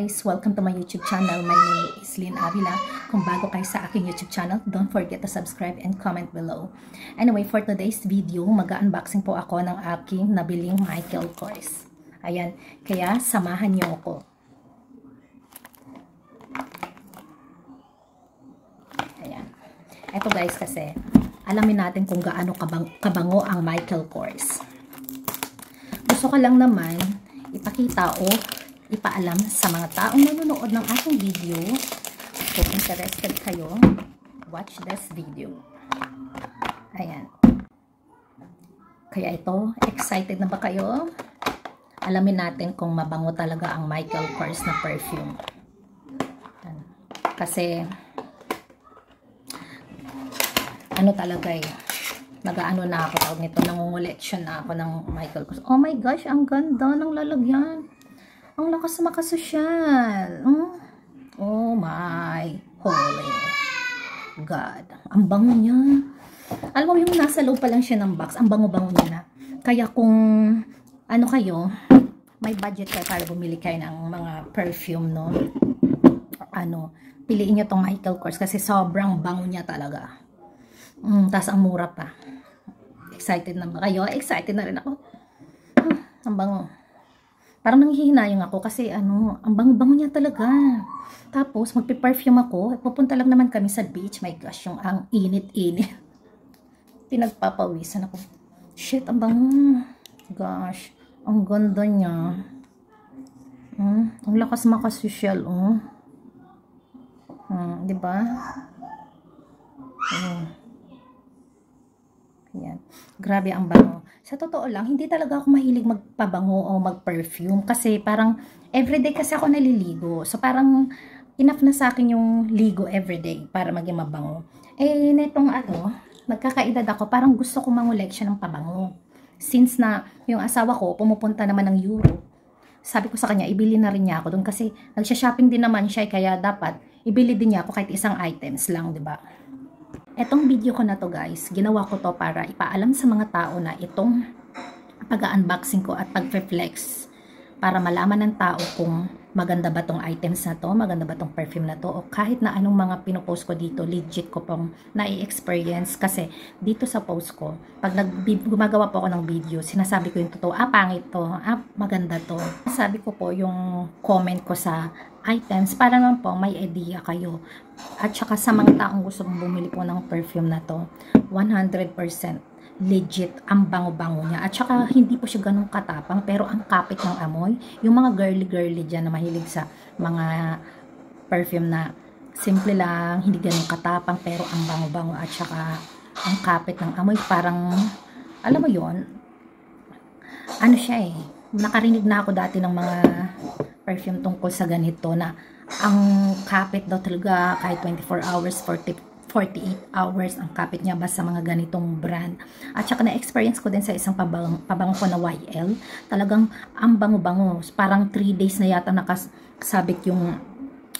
guys! Welcome to my YouTube channel. My name is Lynn Avila. Kung bago kayo sa aking YouTube channel, don't forget to subscribe and comment below. Anyway, for today's video, mag-unboxing po ako ng aking nabiling Michael Kors. Ayan, kaya samahan niyo ako. Ayan. Ito guys kasi, alamin natin kung gaano kabango ang Michael Kors. Gusto ko lang naman ipakita o ipaalam sa mga taong nanonood ng aking video. Kung interested kayo, watch this video. Ayan. Kaya ito, excited na ba kayo? Alamin natin kung mabango talaga ang Michael Kors na perfume. Ayan. Kasi, ano talaga eh, nag-ano na ako tawag nito, nangungoleksyon na ako ng Michael Kors. Oh my gosh, ang ganda ng lalagyan. Ang lakas makasosyal. Oh my holy God. Ang bango niya. Alam mo yung nasa loob pa lang siya ng box, ang bango-bango niya na. Kaya kung ano kayo, may budget kayo para bumili kayo ng mga perfume, no? Ano, piliin nyo tong Michael Kors kasi sobrang bango niya talaga. Tas ang mura pa. Excited na ba kayo? Excited na rin ako. Ang bango. Parang nanghihinayang ako kasi ano, ang bango-bango niya talaga. Tapos magpe-perfume ako, pupunta lang naman kami sa beach. My gosh, yung ang init-init. Pinagpapawisan ako. Shit, ang bango. Gosh, ang ganda niya. Ang lakas makasosyal, oh. Di ba? Ayan. Grabe ang bango. Sa totoo lang, hindi talaga ako mahilig magpabango o mag-perfume kasi parang everyday kasi ako naliligo. So parang enough na sa akin yung ligo everyday para maging mabango. Eh, netong ano, nagkakaedad ako, parang gusto ko mangoleksyon ng pabango. Since na yung asawa ko pumupunta naman ng Europe, sabi ko sa kanya, ibili na rin niya ako doon kasi nagsha-shopping din naman siya, kaya dapat ibili din niya ako kahit isang items lang, 'di ba? Etong video ko na to guys, ginawa ko to para ipaalam sa mga tao na itong pag-unboxing ko at pag-flex para malaman ng tao kung maganda ba tong items na to, maganda ba tong perfume na to, o kahit na anong mga pinopost ko dito, legit ko pong na-experience kasi dito sa post ko, pag gumagawa po ako ng video, sinasabi ko yung totoo, pangit to, maganda to. Sabi ko po yung comment ko sa items para naman po may idea kayo. At saka sa mga taong gusto mong bumili po ng perfume na to, 100% legit ang bango-bango niya. At saka hindi po siya ganun katapang, pero ang kapit ng amoy, yung mga girly-girly dyan na mahilig sa mga perfume na simple lang, hindi ganun katapang, pero ang bango-bango at saka ang kapit ng amoy, parang, alam mo yon, ano siya eh, nakarinig na ako dati ng mga perfume tungkol sa ganito na ang kapit daw talaga kahit 24 hours, 48 hours ang kapit niya basta mga ganitong brand. At saka na-experience ko din sa isang pabango ko na YL. Talagang ang bango-bango. Parang 3 days na yata nakasabit yung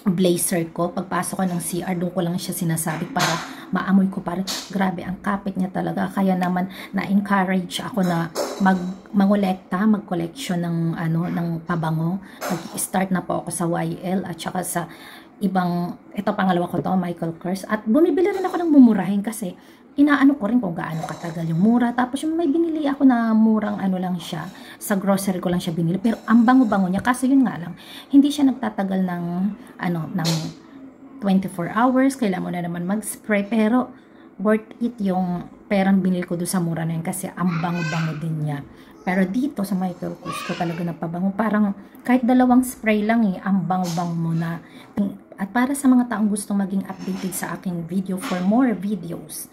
blazer ko. Pagpasok ko ng CR, doon ko lang siya sinasabit para maamoy ko parang grabe ang kapit niya talaga. Kaya naman na-encourage ako na mag-collection ng ng pabango. Nag-start na po ako sa YL at saka sa ibang, ito pangalawa ko to, Michael Kors. At bumibili rin ako ng mumurahin kasi inaano ko rin kung gaano katagal yung mura. Tapos yung may binili ako na murang ano lang siya, sa grocery ko lang siya binili. Pero ang bango-bango niya kasi yun nga lang, hindi siya nagtatagal ng ng 24 hours. Kailangan mo na naman mag-spray, pero worth it yung perang binili ko doon sa mura na yun kasi ang bango-bango din niya. Pero dito sa Michael Kors ko talaga napabango. Parang kahit dalawang spray lang ang bango-bango mo na. At para sa mga taong gustong maging updated sa aking video for more videos,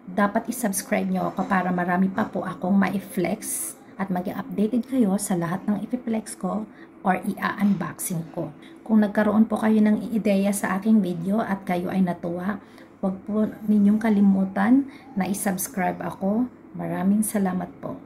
dapat i-subscribe nyo ako para marami pa po akong ma-flex at maging updated kayo sa lahat ng i-flex ko or i-unboxing ko. Kung nagkaroon po kayo ng ideya sa aking video at kayo ay natuwa, huwag po ninyong kalimutan na i-subscribe ako. Maraming salamat po.